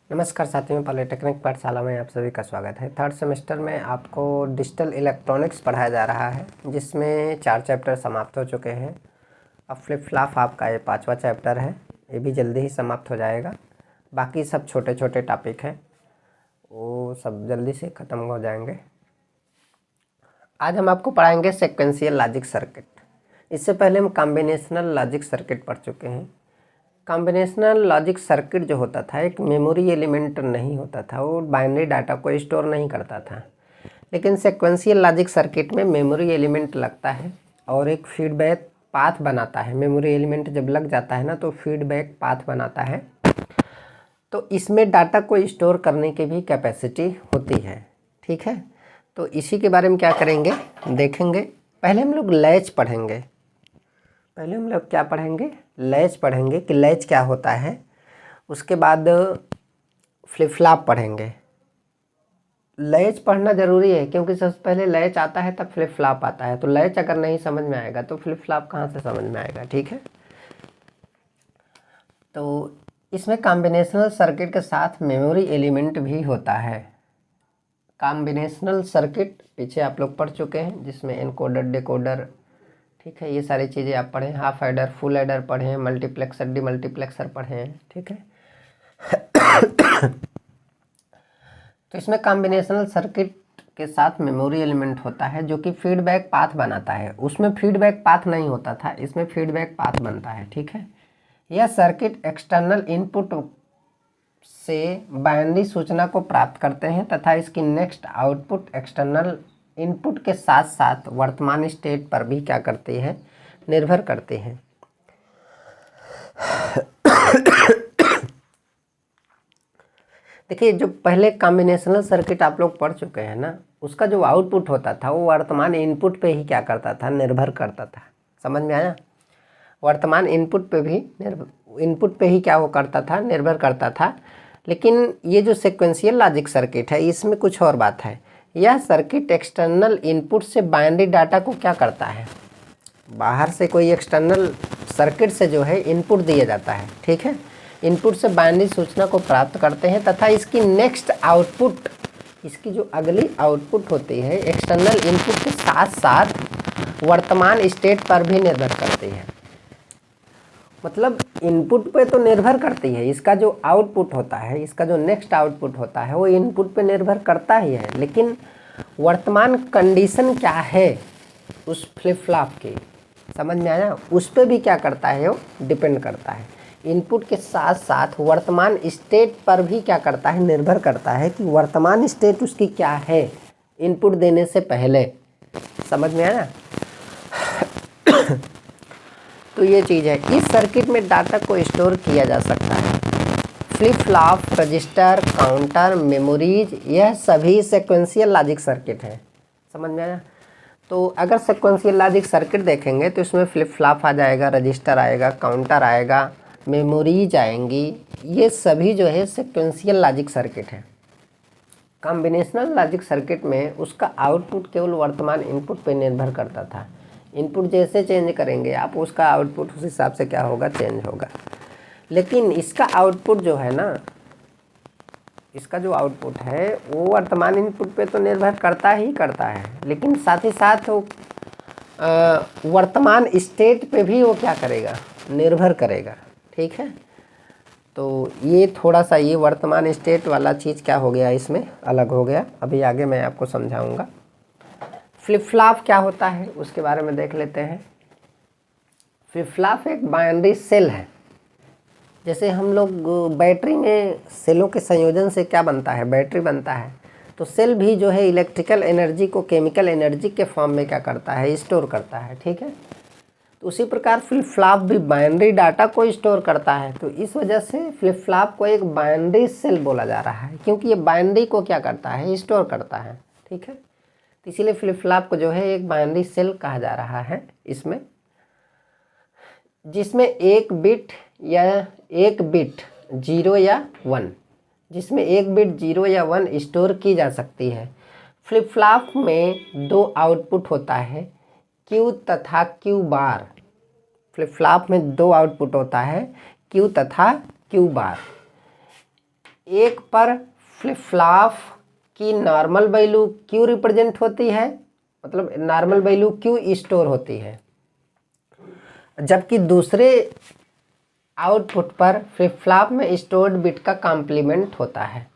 नमस्कार साथियों, पॉलिटेक्निक पाठशाला में आप सभी का स्वागत है। थर्ड सेमेस्टर में आपको डिजिटल इलेक्ट्रॉनिक्स पढ़ाया जा रहा है, जिसमें 4 चैप्टर समाप्त हो चुके हैं। अब फ्लिप फ्लॉप आपका ये 5वां चैप्टर है, ये भी जल्दी ही समाप्त हो जाएगा। बाकी सब छोटे छोटे टॉपिक हैं, वो सब जल्दी से ख़त्म हो जाएंगे। आज हम आपको पढ़ाएंगे सीक्वेंशियल लॉजिक सर्किट। इससे पहले हम कॉम्बिनेशनल लॉजिक सर्किट पढ़ चुके हैं। कॉम्बिनेशनल लॉजिक सर्किट जो होता था, एक मेमोरी एलिमेंट नहीं होता था, वो बाइनरी डाटा को स्टोर नहीं करता था। लेकिन सीक्वेंशियल लॉजिक सर्किट में मेमोरी एलिमेंट लगता है और एक फीडबैक पाथ बनाता है। मेमोरी एलिमेंट जब लग जाता है ना, तो फीडबैक पाथ बनाता है। तो इसमें डाटा को स्टोर करने की भी कैपेसिटी होती है। ठीक है, तो इसी के बारे में क्या करेंगे देखेंगे। पहले हम लोग लैच पढ़ेंगे। क्या पढ़ेंगे? लैच पढ़ेंगे कि लैच क्या होता है। उसके बाद फ्लिप फ्लॉप पढ़ेंगे। लैच पढ़ना ज़रूरी है, क्योंकि सबसे पहले लैच आता है तब फ्लिप फ्लॉप आता है। तो लैच अगर नहीं समझ में आएगा तो फ्लिप फ्लॉप कहाँ से समझ में आएगा। ठीक है, तो इसमें कॉम्बिनेशनल सर्किट के साथ मेमोरी एलिमेंट भी होता है। कॉम्बिनेशनल सर्किट पीछे आप लोग पढ़ चुके हैं, जिसमें एनकोडर, डेकोडर, ठीक है, ये सारी चीज़ें आप पढ़ें। हाफ एडर, फुल एडर पढ़ें, मल्टीप्लेक्सर, डीमल्टीप्लेक्सर पढ़ें। ठीक है, तो इसमें कॉम्बिनेशनल सर्किट के साथ मेमोरी एलिमेंट होता है, जो कि फीडबैक पाथ बनाता है। उसमें फीडबैक पाथ नहीं होता था, इसमें फीडबैक पाथ बनता है। ठीक है, यह सर्किट एक्सटर्नल इनपुट से बाइनरी सूचना को प्राप्त करते हैं तथा इसकी नेक्स्ट आउटपुट एक्सटर्नल इनपुट के साथ साथ वर्तमान स्टेट पर भी क्या करती है, निर्भर करती है। देखिए, जो पहले कॉम्बिनेशनल सर्किट आप लोग पढ़ चुके हैं ना, उसका जो आउटपुट होता था वो वर्तमान इनपुट पे ही क्या करता था, निर्भर करता था। समझ में आया? वर्तमान इनपुट पे ही क्या वो करता था, निर्भर करता था। लेकिन ये जो सीक्वेंशियल लॉजिक सर्किट है, इसमें कुछ और बात है। यह सर्किट एक्सटर्नल इनपुट से बाइनरी डाटा को क्या करता है, बाहर से कोई एक्सटर्नल सर्किट से जो है इनपुट दिया जाता है। ठीक है, इनपुट से बाइनरी सूचना को प्राप्त करते हैं तथा इसकी नेक्स्ट आउटपुट, इसकी जो अगली आउटपुट होती है, एक्सटर्नल इनपुट के साथ साथ वर्तमान स्टेट पर भी निर्भर करती है। मतलब इनपुट पे तो निर्भर करती है, इसका जो आउटपुट होता है, इसका जो नेक्स्ट आउटपुट होता है, वो इनपुट पे निर्भर करता ही है। लेकिन वर्तमान कंडीशन क्या है उस फ्लिप फ्लॉप की, समझ में आया? उस पर भी क्या करता है, वो डिपेंड करता है। इनपुट के साथ साथ वर्तमान स्टेट पर भी क्या करता है, निर्भर करता है कि वर्तमान स्टेट उसकी क्या है इनपुट देने से पहले। समझ में आया? तो ये चीज़ है। इस सर्किट में डाटा को स्टोर किया जा सकता है। Flip flop, register, counter, memories, यह सभी सीक्वेंशियल लॉजिक सर्किट है। समझ में आया? तो अगर सीक्वेंशियल लॉजिक सर्किट देखेंगे तो इसमें फ्लिप फ्लॉप आ जाएगा, रजिस्टर आएगा, काउंटर आएगा, मेमोरीज आएंगी। ये सभी जो है सीक्वेंशियल लॉजिक सर्किट है। कॉम्बिनेशनल लॉजिक सर्किट में उसका आउटपुट केवल वर्तमान इनपुट पर निर्भर करता था। इनपुट जैसे चेंज करेंगे आप, उसका आउटपुट उस हिसाब से क्या होगा, चेंज होगा। लेकिन इसका आउटपुट जो है ना, इसका जो आउटपुट है वो वर्तमान इनपुट पे तो निर्भर करता ही करता है, लेकिन साथ ही साथ वो वर्तमान स्टेट पे भी वो क्या करेगा, निर्भर करेगा। ठीक है, तो ये थोड़ा सा ये वर्तमान स्टेट वाला चीज़ क्या हो गया, इसमें अलग हो गया। अभी आगे मैं आपको समझाऊंगा। फ्लिप फ्लॉप क्या होता है उसके बारे में देख लेते हैं। फ्लिप फ्लॉप एक बाइनरी सेल है। जैसे हम लोग बैटरी में सेलों के संयोजन से क्या बनता है, बैटरी बनता है। तो सेल भी जो है इलेक्ट्रिकल एनर्जी को केमिकल एनर्जी के फॉर्म में क्या करता है, स्टोर करता है। ठीक है, तो उसी प्रकार फ्लिप फ्लॉप भी बाइनरी डाटा को स्टोर करता है। तो इस वजह से फ्लिप फ्लॉप को एक बाइनरी सेल बोला जा रहा है, क्योंकि ये बाइनरी को क्या करता है, स्टोर करता है। ठीक है, इसीलिए फ्लिप फ्लॉप को जो है एक बाइनरी सेल कहा जा रहा है इसमें, जिसमें एक बिट 0 या 1, जिसमें एक बिट 0 या 1 स्टोर की जा सकती है। फ्लिप फ्लॉप में 2 आउटपुट होता है, Q तथा Q बार। फ्लिप फ्लॉप में 2 आउटपुट होता है, Q तथा Q बार। एक पर फ्लिप फ्लॉप की नॉर्मल वैल्यू क्यों रिप्रेजेंट होती है, मतलब नॉर्मल वैल्यू क्यों स्टोर होती है, जबकि दूसरे आउटपुट पर फ्लिप फ्लॉप में स्टोर्ड बिट का कॉम्प्लीमेंट होता है।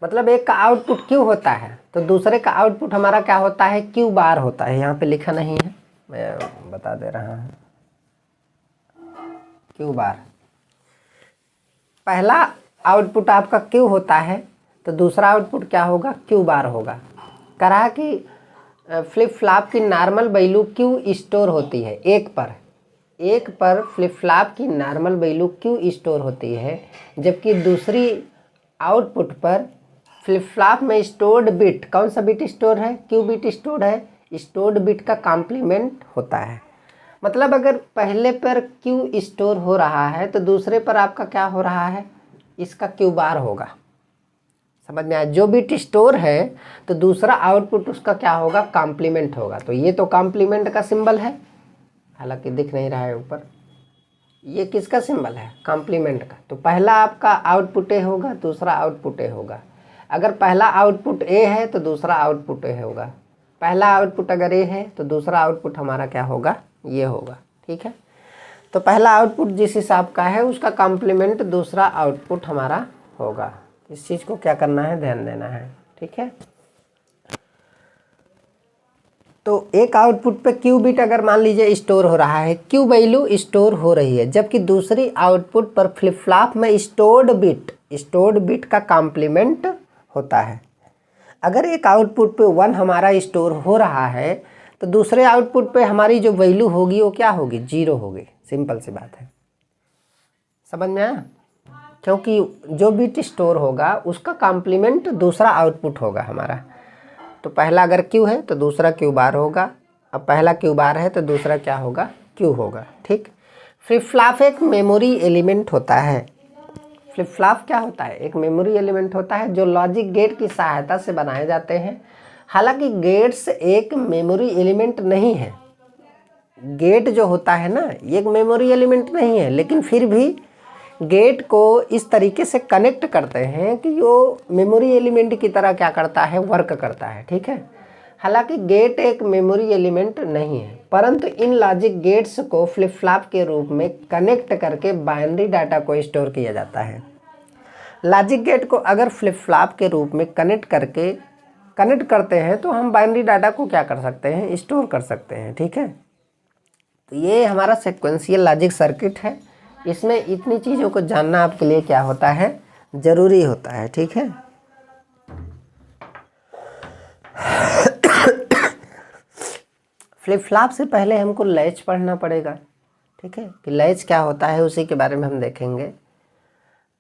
मतलब एक का आउटपुट क्यू होता है तो दूसरे का आउटपुट हमारा क्या होता है, क्यू बार होता है। यहाँ पे लिखा नहीं है, मैं बता दे रहा हूँ, क्यू बार। पहला आउटपुट आपका क्यू होता है तो दूसरा आउटपुट क्या होगा, क्यू बार होगा। कहा कि फ्लिप फ्लॉप की नॉर्मल वैल्यू क्यू स्टोर होती है एक पर फ्लिप फ्लॉप की नॉर्मल वैल्यू क्यू स्टोर होती है, जबकि दूसरी आउटपुट पर फ्लिप फ्लॉप में स्टोर्ड बिट, कौन सा बिट स्टोर है, क्यू बिट स्टोर है, स्टोर्ड बिट का कॉम्प्लीमेंट होता है। मतलब अगर पहले पर क्यू स्टोर हो रहा है तो दूसरे पर आपका क्या हो रहा है, इसका क्यू बार होगा। समझ में आया, जो बिट स्टोर है तो दूसरा आउटपुट उसका क्या होगा, कॉम्प्लीमेंट होगा। तो ये तो कॉम्प्लीमेंट का सिंबल है, हालांकि दिख नहीं रहा है ऊपर, ये किसका सिंबल है, कॉम्प्लीमेंट का। तो पहला आपका आउटपुट ए होगा, दूसरा आउटपुट ए होगा। अगर पहला आउटपुट ए है तो दूसरा आउटपुट ए होगा। पहला आउटपुट अगर ए है तो दूसरा आउटपुट हमारा क्या होगा, ये होगा। ठीक है, तो पहला आउटपुट जिस हिसाब का है उसका कॉम्प्लीमेंट दूसरा आउटपुट हमारा होगा। इस चीज़ को क्या करना है, ध्यान देना है। ठीक है, तो एक आउटपुट पे क्यू बिट अगर मान लीजिए स्टोर हो रहा है, क्यू वैल्यू स्टोर हो रही है, जबकि दूसरी आउटपुट पर फ्लिप फ्लॉप में स्टोर्ड बिट का कॉम्प्लीमेंट होता है। अगर एक आउटपुट पे 1 हमारा स्टोर हो रहा है तो दूसरे आउटपुट पे हमारी जो वैल्यू होगी वो क्या होगी, 0 होगी। सिंपल सी बात है, समझ में आया। क्योंकि जो बिट स्टोर होगा उसका कॉम्प्लीमेंट दूसरा आउटपुट होगा हमारा। तो पहला अगर क्यू है तो दूसरा क्यू बार होगा, अब पहला क्यू बार है तो दूसरा क्या होगा, क्यू होगा। ठीक, फ्लिप फ्लॉप एक मेमोरी एलिमेंट होता है। फ्लिप फ्लॉप क्या होता है, एक मेमोरी एलिमेंट होता है जो लॉजिक गेट की सहायता से बनाए जाते हैं। हालांकि गेट्स एक मेमोरी एलिमेंट नहीं है, गेट जो होता है ना ये एक मेमोरी एलिमेंट नहीं है, लेकिन फिर भी गेट को इस तरीके से कनेक्ट करते हैं कि वो मेमोरी एलिमेंट की तरह क्या करता है, वर्क करता है। ठीक है, हालांकि गेट एक मेमोरी एलिमेंट नहीं है, परंतु इन लॉजिक गेट्स को फ्लिप फ्लॉप के रूप में कनेक्ट करके बाइनरी डाटा को स्टोर किया जाता है। लॉजिक गेट को अगर फ्लिप फ्लॉप के रूप में कनेक्ट करते हैं तो हम बाइनरी डाटा को क्या कर सकते हैं, स्टोर कर सकते हैं। ठीक है, तो ये हमारा सीक्वेंशियल लॉजिक सर्किट है। इसमें इतनी चीज़ों को जानना आपके लिए क्या होता है, ज़रूरी होता है। ठीक है, फ्लिप फ्लॉप से पहले हमको लैच पढ़ना पड़ेगा। ठीक है, कि लैच क्या होता है उसी के बारे में हम देखेंगे।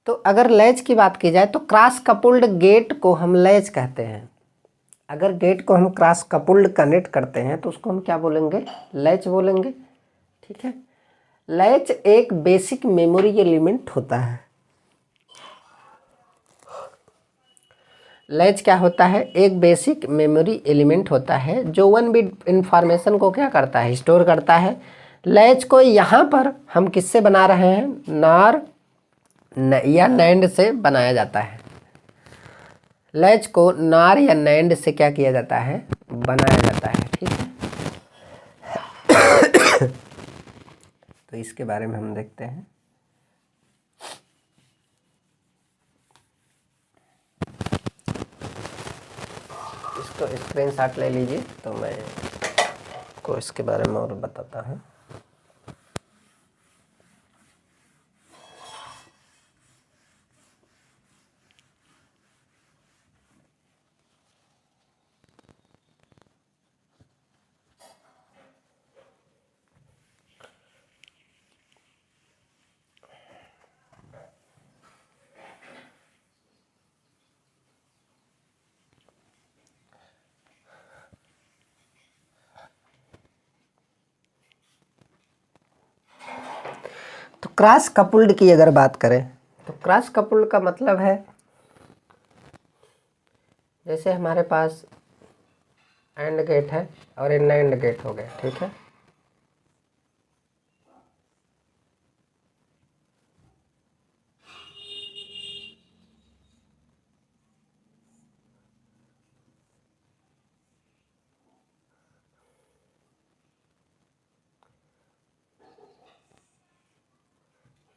तो अगर लैच की बात की जाए तो क्रॉस कपुल्ड गेट को हम लैच कहते हैं। अगर गेट को हम क्रॉस कपुल्ड कनेक्ट करते हैं तो उसको हम क्या बोलेंगे, लैच बोलेंगे। ठीक है, लैच एक बेसिक मेमोरी एलिमेंट होता है। लैच क्या होता है, एक बेसिक मेमोरी एलिमेंट होता है जो 1 बिट इंफॉर्मेशन को क्या करता है, स्टोर करता है। लैच को यहाँ पर हम किससे बना रहे हैं, नॉर या नैंड से बनाया जाता है। लैच को नॉर या नैंड से क्या किया जाता है, बनाया जाता है। ठीक है, तो इसके बारे में हम देखते हैं। इसको स्क्रीनशॉट ले लीजिए तो मैं को इसके बारे में और बताता हूँ। तो क्रॉस कपुल्ड की अगर बात करें तो क्रॉस कपुल्ड का मतलब है जैसे हमारे पास एंड गेट है और ये नैंड गेट हो गया। ठीक है,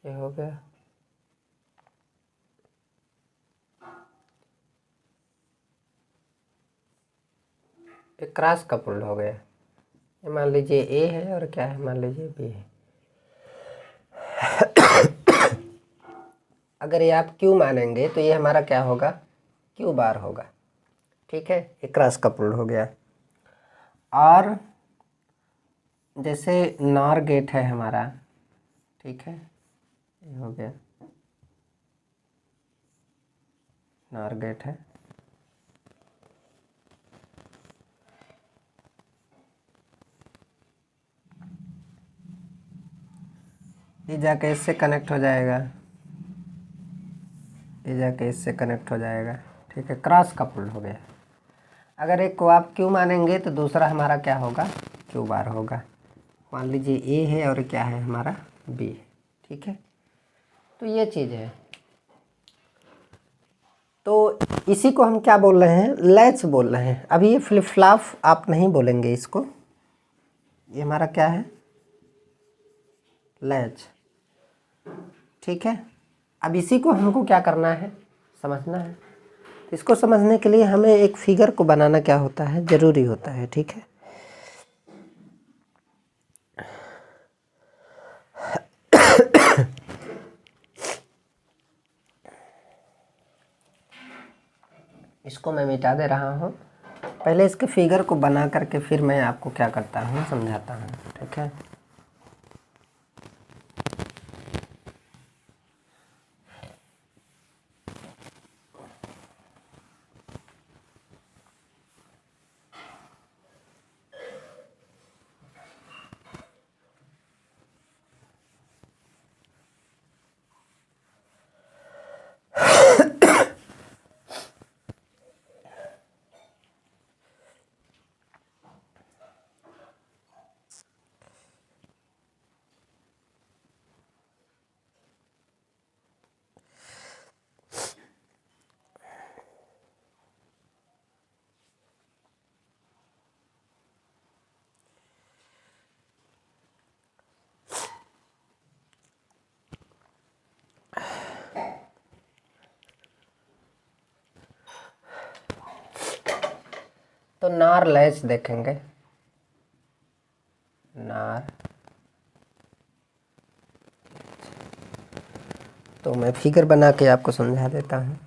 ये हो गया। ये क्रॉस कपल्ड हो गया। ये मान लीजिए ए है और क्या है, मान लीजिए बी है। अगर ये आप क्यू मानेंगे तो ये हमारा क्या होगा, क्यू बार होगा। ठीक है, ये क्रॉस कपल्ड हो गया। और जैसे नॉर गेट है हमारा, ठीक है, ये हो गया नॉर गेट है। ये जाके इससे कनेक्ट हो जाएगा, ये जाके इससे कनेक्ट हो जाएगा। ठीक है, क्रॉस कपल्ड हो गया। अगर एक को आप क्यू मानेंगे तो दूसरा हमारा क्या होगा, क्यू बार होगा। मान लीजिए ए है और क्या है हमारा, बी है। ठीक है, तो ये चीज़ है। तो इसी को हम क्या बोल रहे हैं, लैच बोल रहे हैं। अभी ये फ्लिप फ्लॉप आप नहीं बोलेंगे इसको, ये हमारा क्या है, लैच। ठीक है, अब इसी को हमको क्या करना है, समझना है। इसको समझने के लिए हमें एक फिगर को बनाना क्या होता है, ज़रूरी होता है। ठीक है, इसको मैं मिटा दे रहा हूँ। पहले इसके फिगर को बना करके फिर मैं आपको क्या करता हूँ, समझाता हूँ। ठीक है, तो नार लैच देखेंगे, नार। तो मैं फिगर बना के आपको समझा देता हूँ।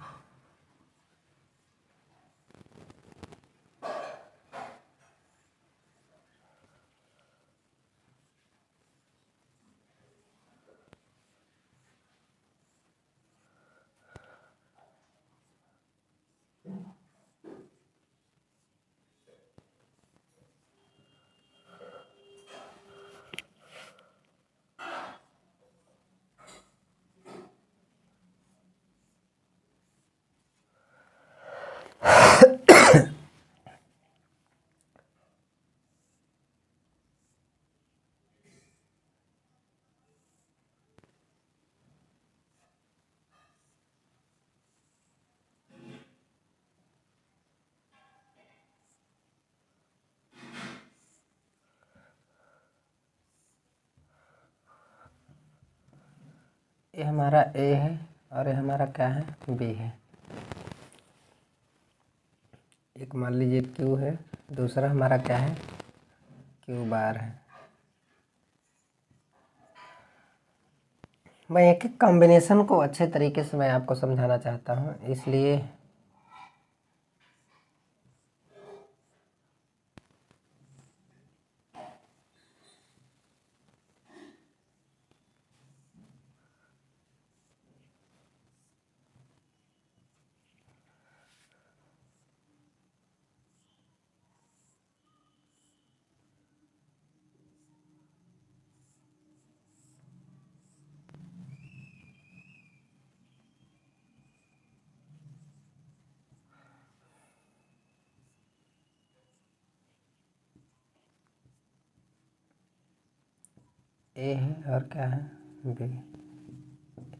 ये हमारा ए है और ये हमारा क्या है, बी है। एक मान लीजिए क्यू है, दूसरा हमारा क्या है, क्यू बार है। मैं एक एक कॉम्बिनेशन को अच्छे तरीके से मैं आपको समझाना चाहता हूँ, इसलिए ए है और क्या है, बी।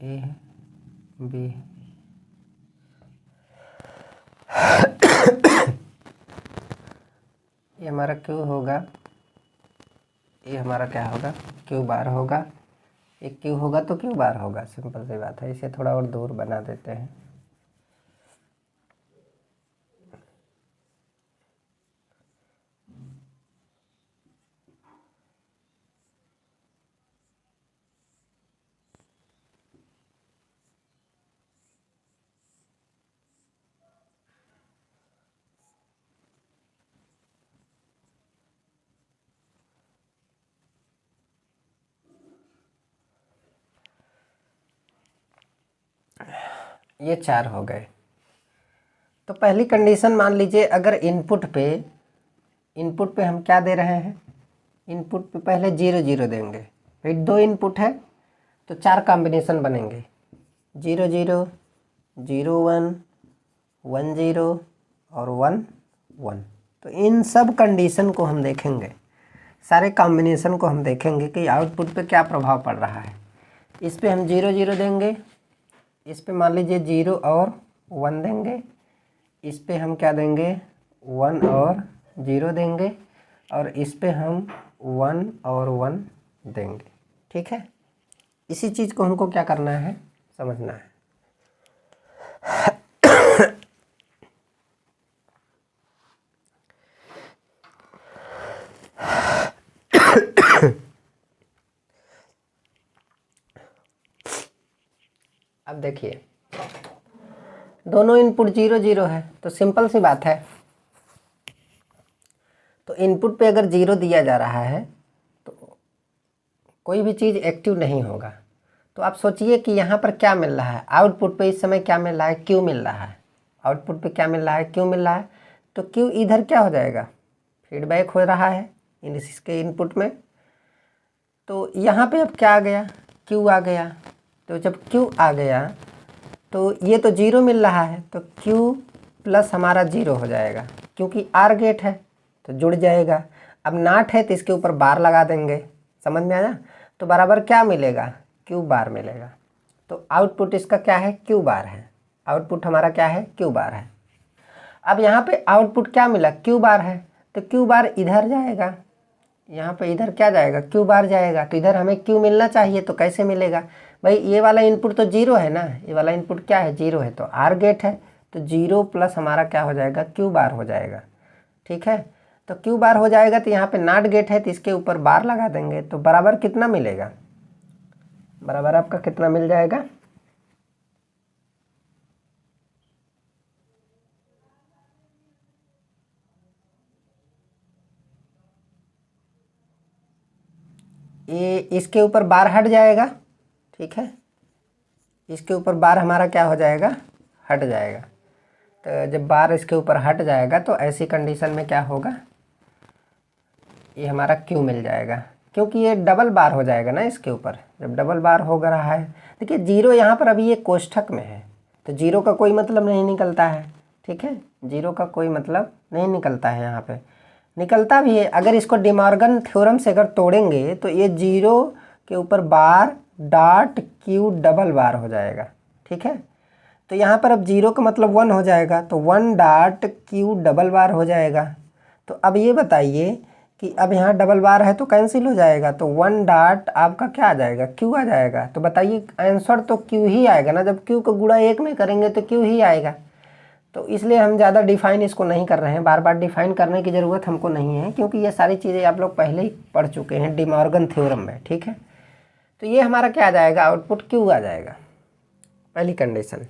ए है, बी है। ये हमारा क्यू होगा, ये हमारा क्या होगा, क्यू बार होगा। ये क्यू होगा तो क्यू बार होगा, सिंपल सी बात है। इसे थोड़ा और दूर बना देते हैं। ये 4 हो गए। तो पहली कंडीशन मान लीजिए, अगर इनपुट पे हम क्या दे रहे हैं, इनपुट पे पहले 0 0 देंगे, फिर 2 इनपुट है तो 4 कॉम्बिनेशन बनेंगे, 0 0 0 1 1 0 और 1 1। तो इन सब कंडीशन को हम देखेंगे, सारे कॉम्बिनेशन को हम देखेंगे कि आउटपुट पे क्या प्रभाव पड़ रहा है। इस पे हम 0 0 देंगे, इस पे मान लीजिए 0 और 1 देंगे, इस पे हम क्या देंगे 1 और 0 देंगे, और इस पे हम 1 और 1 देंगे। ठीक है, इसी चीज़ को हमको क्या करना है, समझना है। अब देखिए, दोनों इनपुट 0 0 है, तो सिंपल सी बात है, तो इनपुट पे अगर 0 दिया जा रहा है तो कोई भी चीज़ एक्टिव नहीं होगा। तो आप सोचिए कि यहाँ पर क्या मिल रहा है, आउटपुट पे इस समय क्या मिल रहा है, क्यू मिल रहा है। आउटपुट पे क्या मिल रहा है, क्यू मिल रहा है। तो क्यू इधर क्या हो जाएगा, फीडबैक हो रहा है इसके इनपुट में। तो यहाँ पे अब क्या आ गया, क्यू आ गया। तो जब क्यू आ गया तो ये तो 0 मिल रहा है, तो क्यू प्लस हमारा 0 हो जाएगा, क्योंकि आर गेट है तो जुड़ जाएगा। अब नाट है तो इसके ऊपर बार लगा देंगे, समझ में आया। तो बराबर क्या मिलेगा, क्यू बार मिलेगा। तो आउटपुट इसका क्या है, क्यू बार है। आउटपुट हमारा क्या है, क्यू बार है। अब यहाँ पे आउटपुट क्या मिला, क्यू बार है, तो क्यू बार इधर जाएगा, यहाँ पे इधर क्या जाएगा, क्यू बार जाएगा। तो इधर हमें क्यू मिलना चाहिए, तो कैसे मिलेगा भाई, ये वाला इनपुट तो 0 है ना, ये वाला इनपुट क्या है, 0 है, तो आर गेट है, तो 0 प्लस हमारा क्या हो जाएगा, क्यू बार हो जाएगा। ठीक है, तो क्यू बार हो जाएगा, तो यहाँ पे नॉट गेट है तो इसके ऊपर बार लगा देंगे, तो बराबर कितना मिलेगा, बराबर आपका कितना मिल जाएगा, ये इसके ऊपर बार हट जाएगा। ठीक है, इसके ऊपर बार हमारा क्या हो जाएगा, हट जाएगा। तो जब बार इसके ऊपर हट जाएगा तो ऐसी कंडीशन में क्या होगा, ये हमारा क्यू मिल जाएगा, क्योंकि ये डबल बार हो जाएगा ना इसके ऊपर। जब डबल बार हो रहा है, देखिए 0 यहाँ पर अभी ये कोष्ठक में है, तो 0 का कोई मतलब नहीं निकलता है। ठीक है, 0 का कोई मतलब नहीं निकलता है, यहाँ पे निकलता भी है। अगर इसको डिमॉर्गन थ्योरम से अगर तोड़ेंगे तो ये 0 के ऊपर बार डॉट क्यू डबल बार हो जाएगा। ठीक है, तो यहाँ पर अब 0 का मतलब 1 हो जाएगा, तो 1 डॉट क्यू डबल बार हो जाएगा। तो अब ये बताइए कि अब यहाँ डबल बार है तो कैंसिल हो जाएगा, तो 1 डॉट आपका क्या आ जाएगा, क्यू आ जाएगा। तो बताइए आंसर तो क्यू ही आएगा ना, जब क्यू को गुणा 1 में करेंगे तो क्यू ही आएगा। तो इसलिए हम ज़्यादा डिफाइन इसको नहीं कर रहे हैं, बार बार डिफाइन करने की ज़रूरत हमको नहीं है, क्योंकि ये सारी चीज़ें आप लोग पहले ही पढ़ चुके हैं डिमॉर्गन थ्योरम में। ठीक है, तो ये हमारा क्या आ जाएगा, आउटपुट क्यू आ जाएगा, पहली कंडीशन।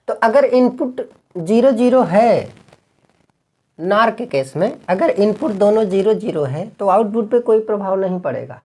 तो अगर इनपुट 0 0 है, नार के केस में अगर इनपुट दोनों 0 0 है तो आउटपुट पे कोई प्रभाव नहीं पड़ेगा।